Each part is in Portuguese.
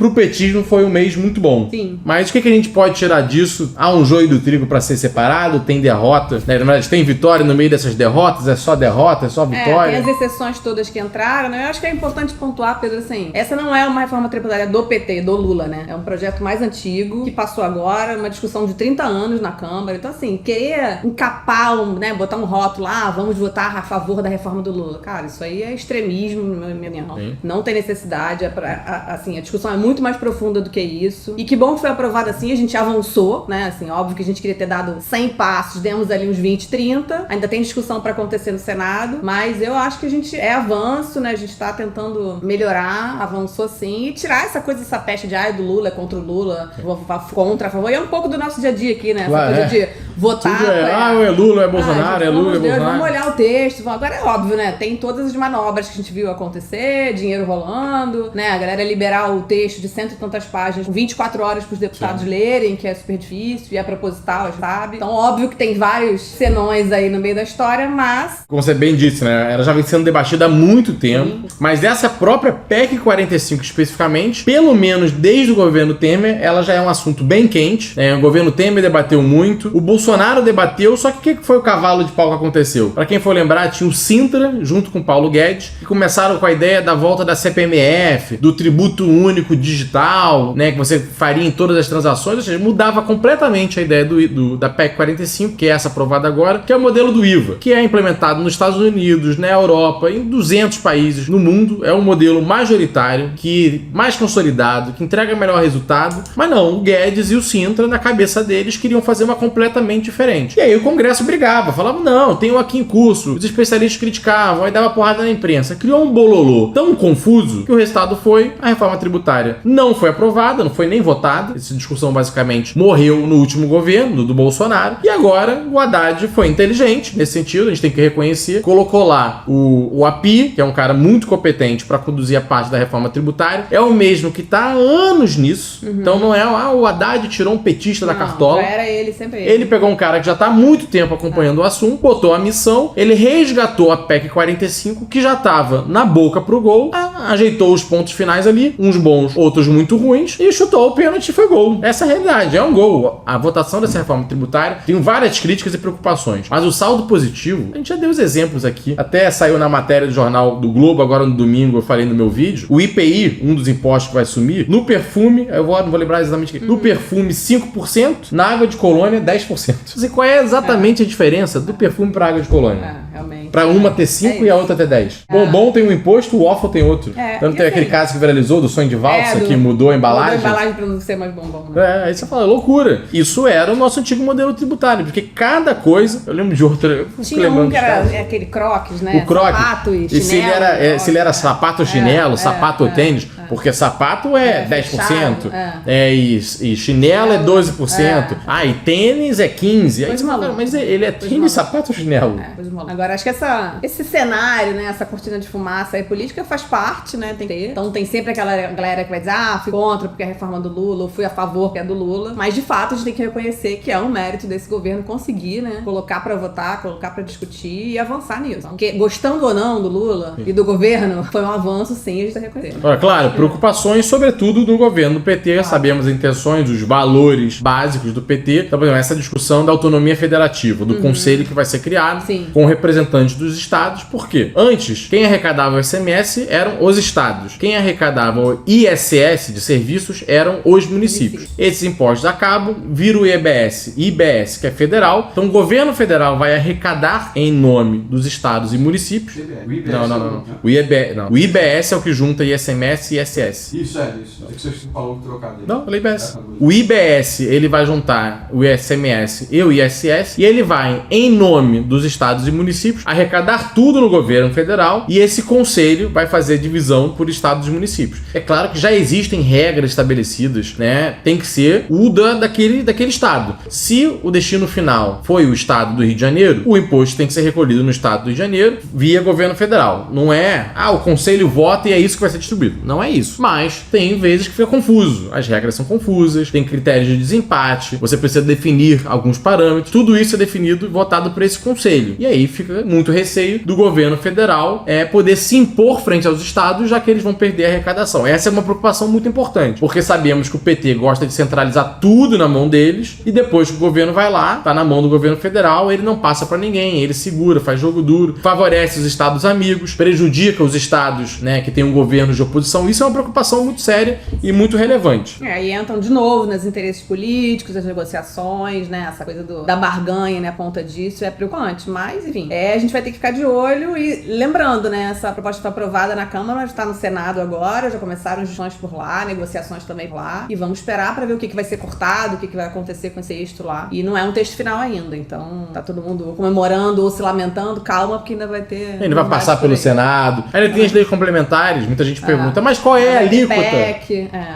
pro petismo foi um mês muito bom. Sim. Mas o que a gente pode tirar disso? Há um joio do trigo para ser separado, tem derrota, né? Na verdade, tem vitória no meio dessas derrotas, é só derrota, é só vitória. Tem as exceções todas que entraram, né? Eu acho que é importante pontuar, Pedro, assim, essa não é uma reforma tributária do PT, do Lula, né? É um projeto mais antigo, que passou agora, uma discussão de 30 anos na Câmara. Então, assim, querer encapar, né, botar um rótulo lá, vamos votar a favor da reforma do Lula. Cara, isso aí é extremismo, na minha opinião. Não tem necessidade, assim, a discussão é muito mais profunda do que isso. E que bom que foi aprovado assim, a gente avançou, né? Assim, óbvio que a gente queria ter dado 100 passos, demos ali uns 20, 30. Ainda tem discussão pra acontecer no Senado, mas eu acho que a gente avanço, né? A gente tá tentando melhorar, avançou sim, e tirar essa coisa, essa peste de do Lula é contra o Lula, contra, a favor. E é um pouco do nosso dia a dia aqui, né? Claro, essa coisa de votar. É Lula, é Bolsonaro, é Lula, é Bolsonaro. Vamos olhar o texto. Agora é óbvio, né? Tem todas as manobras que a gente viu acontecer, dinheiro rolando, né? A galera liberar o texto de 100 e tantas páginas, 24 horas pros deputados lerem, que é super difícil, e é proposital, sabe? Então, óbvio que tem vários senões aí no meio da história, mas... Como você bem disse, né? Ela já vem sendo debatida há muito tempo, mas essa própria PEC 45 especificamente, pelo menos desde o governo Temer, ela já é um assunto bem quente, né? O governo Temer debateu muito, o Bolsonaro debateu, só que o que foi o cavalo de pau que aconteceu? Pra quem for lembrar, tinha o Sintra, junto com o Paulo Guedes, que começaram com a ideia da volta da CPMF, do tributo único digital, né? Que você faria em todas as transações, ou seja, mudava completamente a ideia da PEC 45, que é essa aprovada agora, que é o modelo do IVA, que é implementado nos Estados Unidos, na Europa, em 200 países no mundo. É um modelo majoritário, mais consolidado, que entrega melhor resultado. Mas não, o Guedes e o Sintra, na cabeça deles, queriam fazer uma completamente diferente. E aí o Congresso brigava, falava, não, tem um aqui em curso. Os especialistas criticavam, aí dava porrada na imprensa. Criou um bololô tão confuso que o resultado foi a reforma tributária. Não foi aprovada, não foi nem votada. Essa discussão basicamente morreu no último governo do Bolsonaro. E agora o Haddad foi inteligente nesse sentido, a gente tem que reconhecer. Colocou lá o API, que é um cara muito competente para conduzir a parte da reforma tributária. É o mesmo que está há anos nisso. Então não é, o Haddad tirou um petista da cartola. Já era ele, sempre ele. Ele pegou um cara que já está há muito tempo acompanhando o assunto, botou a missão, ele resgatou a PEC 45, que já estava na boca pro gol, ajeitou os pontos finais ali, uns bons, outros muito ruins, e chutou o pênalti e foi gol. Essa é a realidade, é um gol. A votação dessa reforma tributária tem várias críticas e preocupações, mas o saldo positivo, a gente já deu os exemplos aqui, até saiu na matéria do jornal do Globo, agora no domingo, eu falei no meu vídeo, o IPI, um dos impostos que vai sumir, no perfume, não vou lembrar exatamente no perfume 5%, na água de colônia 10%. Assim, qual é exatamente a diferença do perfume para água de colônia? Realmente. Pra uma ter 5 e a outra ter 10. Bombom tem um imposto, o waffle tem outro. Então tem aquele caso que viralizou do sonho de valsa, que mudou a embalagem. Mudou a embalagem pra não ser mais bombom, né? Aí você fala, loucura. Isso era o nosso antigo modelo tributário, porque cada coisa, eu lembro de outra... Tinha um que era aquele croques, né? O croque. Sapato e chinelo. E se ele era sapato ou chinelo, sapato ou tênis, porque sapato é 10%, fechado, e chinelo é 12%, e tênis é 15%. Aí você fala, mas ele é tênis, sapato ou chinelo? Agora, acho que esse cenário, né, essa cortina de fumaça aí política faz parte, né, tem que ter. Então tem sempre aquela galera que vai dizer, fui contra porque é a reforma do Lula, ou fui a favor que é do Lula. Mas, de fato, a gente tem que reconhecer que é um mérito desse governo conseguir, né, colocar pra votar, colocar pra discutir e avançar nisso. Porque, gostando ou não do Lula e do governo, foi um avanço, sim, a gente tá reconhecendo. Agora, claro, preocupações, sobretudo, do governo do PT. Sabemos as intenções, os valores básicos do PT. Então, por exemplo, essa discussão da autonomia federativa, do conselho que vai ser criado, com representantes dos estados. Por quê? Antes, quem arrecadava o ICMS eram os estados. Quem arrecadava o ISS de serviços eram os municípios. Esses impostos acabam, vira o IBS, que é federal. Então, o governo federal vai arrecadar em nome dos estados e municípios. Não. O IBS é o que junta ICMS e ISS. Isso. É que você falou trocado. Não, falei IBS. O IBS, ele vai juntar o ICMS e o ISS, e ele vai, em nome dos estados e municípios, arrecadar tudo no governo federal, e esse conselho vai fazer divisão por estados e municípios. É claro que já existem regras estabelecidas, né? Tem que ser o daquele estado. Se o destino final foi o estado do Rio de Janeiro, o imposto tem que ser recolhido no estado do Rio de Janeiro via governo federal. Não é, o conselho vota e é isso que vai ser distribuído. Não é isso. Mas tem vezes que fica confuso. As regras são confusas, tem critérios de desempate, você precisa definir alguns parâmetros. Tudo isso é definido e votado por esse conselho. E aí fica muito muito receio do governo federal poder se impor frente aos estados, já que eles vão perder a arrecadação. Essa é uma preocupação muito importante, porque sabemos que o PT gosta de centralizar tudo na mão deles, e depois que o governo vai lá, tá na mão do governo federal, ele não passa pra ninguém, ele segura, faz jogo duro, favorece os estados amigos, prejudica os estados, né, que tem um governo de oposição. Isso é uma preocupação muito séria e muito relevante. E entram de novo nos interesses políticos, as negociações, né, essa coisa da barganha, né, a ponta disso é preocupante, mas enfim, a gente vai ter que ficar de olho. E lembrando, né, essa proposta foi aprovada na Câmara, está no Senado agora, já começaram as discussões por lá, negociações também por lá, e vamos esperar para ver o que vai ser cortado, o que vai acontecer com esse texto lá. E não é um texto final ainda, então tá todo mundo comemorando ou se lamentando, calma, porque ainda vai ter... Ainda vai passar pelo Senado, ainda tem as leis complementares, muita gente pergunta, mas qual é a alíquota?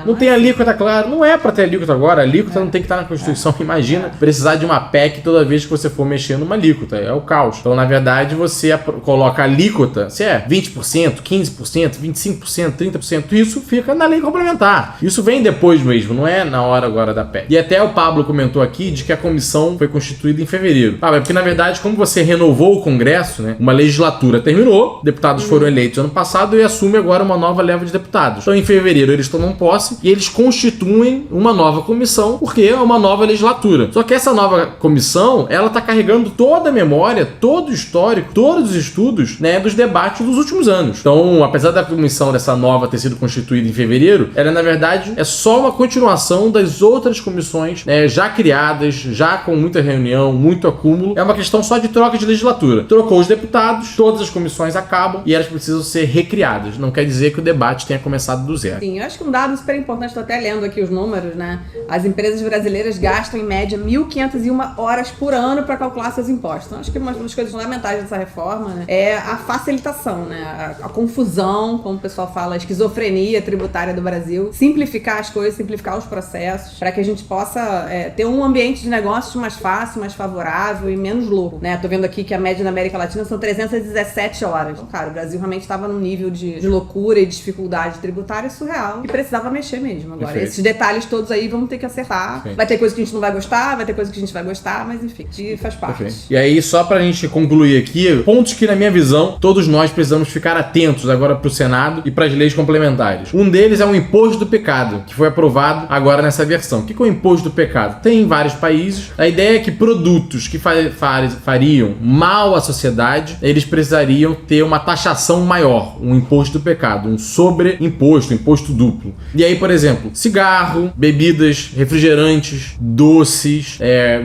Não tem alíquota, claro, não é pra ter alíquota agora, a alíquota não tem que estar na Constituição, imagina precisar de uma PEC toda vez que você for mexer numa alíquota, é o caos. Então, na verdade, você coloca a alíquota, se é 20%, 15%, 25%, 30%, isso fica na lei complementar. Isso vem depois mesmo, não é na hora agora da PEC. E até o Pablo comentou aqui de que a comissão foi constituída em fevereiro. É porque, na verdade, como você renovou o Congresso, né, uma legislatura terminou, deputados foram eleitos ano passado e assume agora uma nova leva de deputados. Então, em fevereiro, eles tomam posse e eles constituem uma nova comissão, porque é uma nova legislatura. Só que essa nova comissão, ela tá carregando toda a memória, todo o histórico, todos os estudos, né, dos debates dos últimos anos. Então, apesar da comissão dessa nova ter sido constituída em fevereiro, ela, na verdade, é só uma continuação das outras comissões, né, já criadas, já com muita reunião, muito acúmulo. É uma questão só de troca de legislatura. Trocou os deputados, todas as comissões acabam e elas precisam ser recriadas. Não quer dizer que o debate tenha começado do zero. Sim, eu acho que um dado super importante, estou até lendo aqui os números, né? As empresas brasileiras gastam, em média, 1.501 horas por ano para calcular seus impostos. Então, acho que uma das coisas fundamentais dessa reforma, né, é a facilitação, né? A confusão, como o pessoal fala, a esquizofrenia tributária do Brasil. Simplificar as coisas, simplificar os processos, para que a gente possa ter um ambiente de negócios mais fácil, mais favorável e menos louco, né? Tô vendo aqui que a média na América Latina são 317 horas. Então, cara, o Brasil realmente estava num nível de loucura e dificuldade tributária surreal e precisava mexer mesmo. Agora, Perfeito. esses detalhes todos aí vamos ter que acertar. Perfeito. Vai ter coisa que a gente não vai gostar, vai ter coisa que a gente vai gostar, mas enfim, faz parte. Perfeito. E aí, só pra gente concluir aqui, pontos que, na minha visão, todos nós precisamos ficar atentos agora pro Senado e pras leis complementares. Um deles é o imposto do pecado, que foi aprovado agora nessa versão. O que é o imposto do pecado? Tem em vários países. A ideia é que produtos que fariam mal à sociedade, eles precisariam ter uma taxação maior, um imposto do pecado, um sobreimposto, imposto duplo. E aí, por exemplo, cigarro, bebidas, refrigerantes, doces,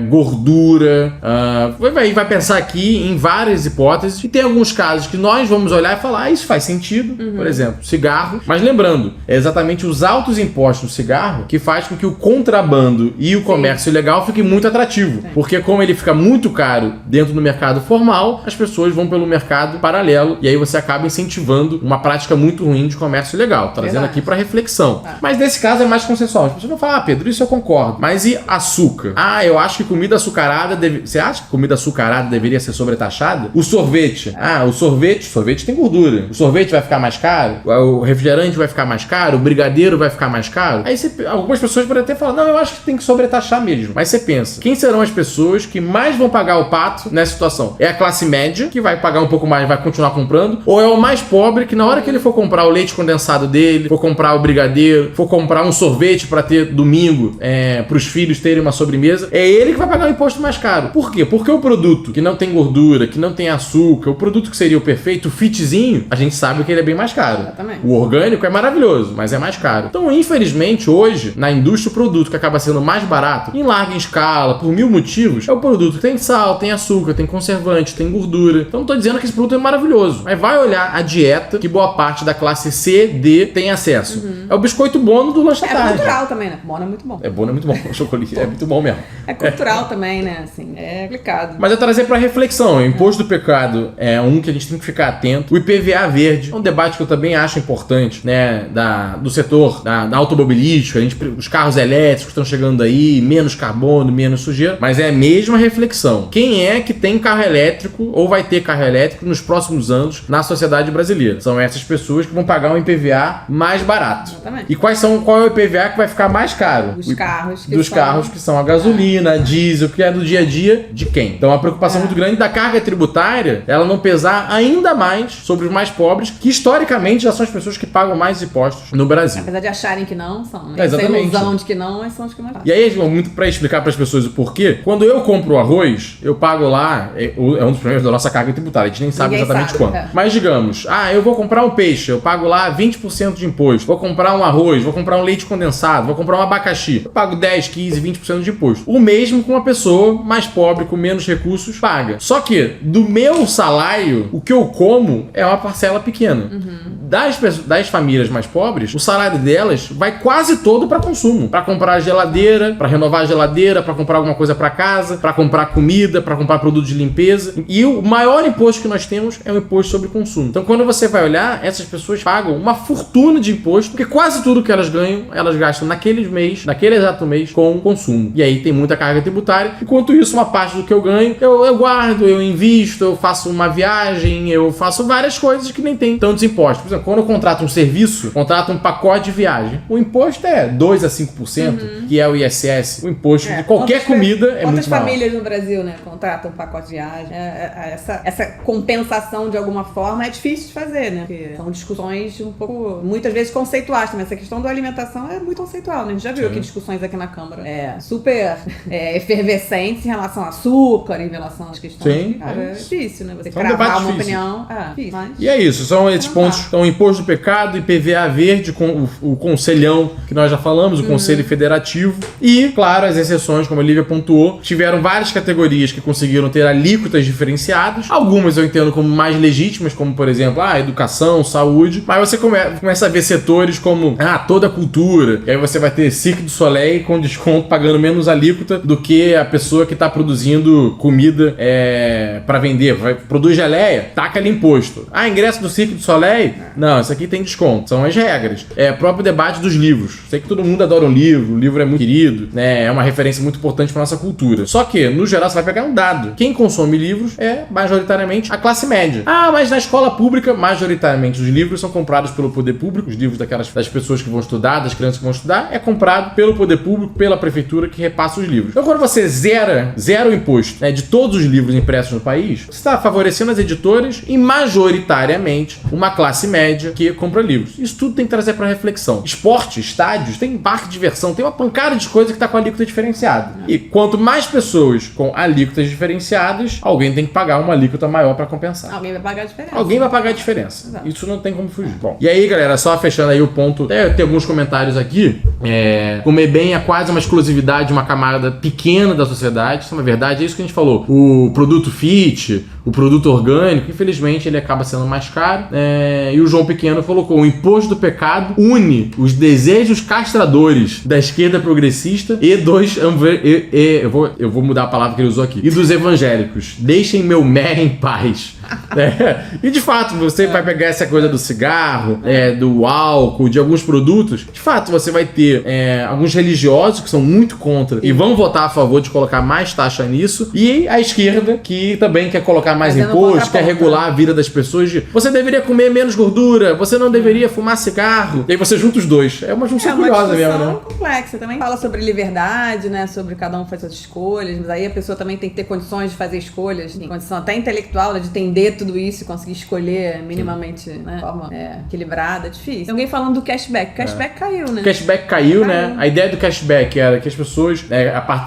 gordura, vai pensar aqui em várias hipóteses, e tem alguns casos que nós vamos olhar e falar, isso faz sentido, por exemplo, cigarro, mas lembrando, é exatamente os altos impostos do cigarro que faz com que o contrabando e o comércio ilegal fique muito atrativo, porque como ele fica muito caro dentro do mercado formal, as pessoas vão pelo mercado paralelo, e aí você acaba incentivando uma prática muito ruim de comércio ilegal, trazendo aqui para reflexão. Mas nesse caso é mais consensual. As pessoas vão falar, Pedro, isso eu concordo. Mas e açúcar? Eu acho que comida açucarada Você acha que comida açucarada deveria ser sobretaxada? O sorvete? O sorvete tem gordura. O sorvete vai ficar mais caro? O refrigerante vai ficar mais caro? O brigadeiro vai ficar mais caro? Aí algumas pessoas podem até falar, não, eu acho que tem que sobretaxar mesmo. Mas você pensa, quem serão as pessoas que mais vão pagar o pato nessa situação? É a classe média, que vai pagar um pouco mais e vai continuar comprando? Ou é o mais pobre, que na hora que ele for comprar o leite condensado dele, for comprar o brigadeiro, for comprar um sorvete para ter domingo, para os filhos terem uma sobremesa, é ele que vai pagar o imposto mais caro. Por quê? Porque o produto que não tem gordura, que não tem açúcar, o produto que seria o perfeito, o fitzinho, a gente sabe que ele é bem mais caro. Exatamente. O orgânico é maravilhoso, mas é mais caro. Então, infelizmente, hoje, na indústria, o produto que acaba sendo mais barato, em larga escala, por 1000 motivos, é o produto que tem sal, tem açúcar, tem conservante, tem gordura. Então, não tô dizendo que esse produto é maravilhoso, mas vai olhar a dieta que boa parte da classe C, D tem acesso. É o biscoito Bono do lanche da tarde. É cultural também, né? Bono é muito bom. Bono é muito bom. O chocolate é muito bom mesmo. É cultural também, né? Assim, é complicado. Mas é trazer para reflexão. O imposto do pecado é um que a gente tem que ficar atento. O IPVA verde é um debate que eu também acho importante, né? Do setor da automobilística. Os carros elétricos estão chegando aí, menos carbono, menos sujeira. Mas é a mesma reflexão. Quem é que tem carro elétrico ou vai ter carro elétrico nos próximos anos na sociedade brasileira? São essas pessoas que vão pagar um IPVA mais barato. Exatamente. E qual é o IPVA que vai ficar mais caro? Os carros. Carros que são a gasolina, a diesel, que é do dia a dia de quem? Então, uma preocupação muito grande da carga tributária, ela não pesar ainda mais sobre os mais pobres, que historicamente já são as pessoas que pagam mais impostos no Brasil. Apesar de acharem que não, são. Né? Exatamente. Essa ilusão de que não, mas são os que mais pagam. E aí, muito pra explicar para as pessoas o porquê, quando eu compro o arroz, eu pago lá, é um dos problemas da nossa carga tributária, a gente nem sabe exatamente quanto. Mas digamos, eu vou comprar um peixe, eu pago lá 20% de imposto, vou comprar um arroz, vou comprar um leite condensado, vou comprar um abacaxi, eu pago 10, 15, 20% de imposto. O mesmo com uma pessoa mais pobre, com menos recursos, paga. Só que, do meu salário, o que eu como é uma parcela pequena. Das famílias mais pobres, o salário delas vai quase todo para consumo. Para comprar geladeira, para renovar a geladeira, para comprar alguma coisa para casa, para comprar comida, para comprar produto de limpeza. E o maior imposto que nós temos é o imposto sobre consumo. Então, quando você vai olhar, essas pessoas pagam uma fortuna de imposto, porque quase tudo que elas ganham, elas gastam naquele exato mês, com consumo. E aí tem muita carga tributária. Enquanto isso, uma parte do que eu ganho, eu guardo, eu invisto, eu faço uma viagem, eu faço várias coisas que nem tem tantos impostos. Por exemplo, quando eu contrato um serviço, contrato um pacote de viagem, o imposto é 2 a 5%, que é o ISS. O imposto de qualquer comida é muito maior. Quantas famílias no Brasil, né, contratam um pacote de viagem? Essa compensação, de alguma forma, é difícil de fazer, né? Porque são discussões um pouco, muitas vezes, conceituais também. Essa questão da alimentação é muito conceitual, né? A gente já viu aqui discussões aqui na Câmara super efervescentes em relação a açúcar, em relação às questões. Sim. Cara, é difícil, né? Você São cravar uma difícil. opinião. Difícil, mas... E é isso, são esses pontos. Então, imposto do pecado, IPVA verde, com o conselhão que nós já falamos, o Conselho Federativo. E, claro, as exceções, como a Lívia pontuou, tiveram várias categorias que conseguiram ter alíquotas diferenciadas. Algumas eu entendo como mais legítimas, como, por exemplo, educação, saúde. Mas você começa a ver setores como toda a cultura. E aí você vai ter Cirque du Soleil com desconto, pagando menos alíquota do que a pessoa que está produzindo comida para vender. Produz geleia, taca ali imposto. Ingresso do Cirque du Soleil? Não, isso aqui tem desconto. São as regras. Próprio debate dos livros. Sei que todo mundo adora um livro, o livro é muito querido, né? É uma referência muito importante para nossa cultura. Só que, no geral, você vai pegar um dado. Quem consome livros é, majoritariamente, a classe média. Mas na escola pública, majoritariamente, os livros são comprados pelo poder público, os livros das pessoas que vão estudar, das crianças que vão estudar, é comprado pelo poder público, pela prefeitura que repassa os livros. Então, quando você zera o imposto de todos os livros impressos no país, você está favorecendo as editoras e, majoritariamente, uma classe média que compra livros. Isso tudo tem que trazer para reflexão. Esporte, estádios, tem parque de diversão, tem uma pancada de coisa que está com alíquota diferenciada. E quanto mais pessoas com alíquotas diferenciadas, alguém tem que pagar uma alíquota maior para compensar. Alguém vai pagar a diferença. Alguém vai pagar a diferença. Exato. Isso não tem como fugir. Bom, e aí, galera, só fechando aí o ponto, tem alguns comentários aqui. Comer bem é quase uma exclusividade de uma camada pequena da sociedade. Isso é uma verdade, é isso que a gente falou. O produto fit, o produto orgânico, infelizmente, ele acaba sendo mais caro. E o João Pequeno colocou: o imposto do pecado une os desejos castradores da esquerda progressista e dos... eu vou mudar a palavra que ele usou aqui. E dos evangélicos. Deixem meu mé em paz. E de fato, você vai pegar essa coisa do cigarro, do álcool, de alguns produtos. De fato, você vai ter alguns religiosos que são muito contra e vão votar a favor de colocar mais taxa nisso. E a esquerda, que também quer colocar mais imposto, quer regular a vida das pessoas. Você deveria comer menos gordura, você não deveria fumar cigarro. E aí você junta os dois. É uma junção curiosa mesmo, né? Complexa. Também fala sobre liberdade, né? Sobre cada um fazer suas escolhas. Mas aí a pessoa também tem que ter condições de fazer escolhas, tem condição até intelectual, né? De entender tudo isso e conseguir escolher minimamente, né? De forma equilibrada. É difícil. Tem alguém falando do cashback. O cashback caiu, né? O cashback caiu, né? A ideia do cashback era que as pessoas,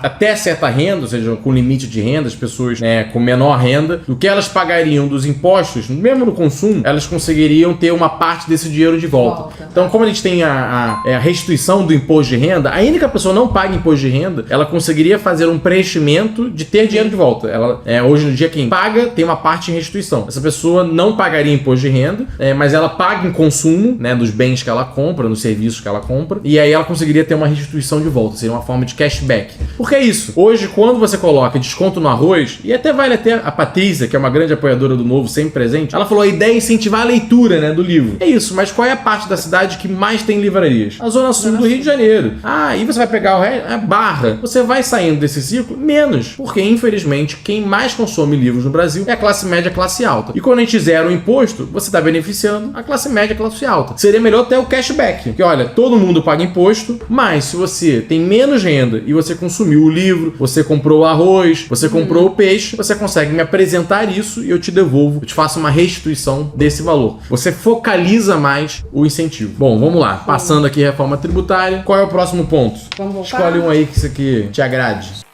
até certa renda, ou seja, com limite de renda, as pessoas com menor renda, do que elas pagariam dos impostos, mesmo no consumo, elas conseguiriam ter uma parte desse dinheiro de volta. Então, como a gente tem a restituição do imposto de renda, ainda que a pessoa não pague imposto de renda, ela conseguiria fazer um preenchimento de ter dinheiro de volta. Ela, hoje no dia, quem paga tem uma parte em restituição. Essa pessoa não pagaria imposto de renda, mas ela paga em consumo, né, dos bens que ela compra, dos serviços que ela compra, e aí ela conseguiria ter uma restituição de volta, seria uma forma de cashback. Por que isso? Hoje, quando você coloca desconto no arroz, e até vale até a Patrícia, que é uma grande apoiadora do Novo, sempre presente, ela falou: a ideia é incentivar a leitura, né, do livro. É isso, mas qual é a parte da cidade que mais tem livrarias? A zona sul do Rio de Janeiro. Ah, e você vai pegar o resto? É Barra. Você vai saindo desse ciclo? Menos. Porque, infelizmente, quem mais consome livros no Brasil é a classe média, classe alta. E quando a gente zera o imposto, você está beneficiando a classe média, classe alta. Seria melhor ter o cashback. Que, olha, todo mundo paga imposto, mas se você tem menos renda e você consumiu o livro, você comprou o arroz, você comprou o peixe, você consegue me apresentar isso e eu te devolvo, eu te faço uma restituição desse valor. Você focaliza mais o incentivo. Bom, vamos lá. Passando aqui a reforma tributária. Qual é o próximo ponto? Vamos voltar? Escolhe um aí que isso aqui te agrade.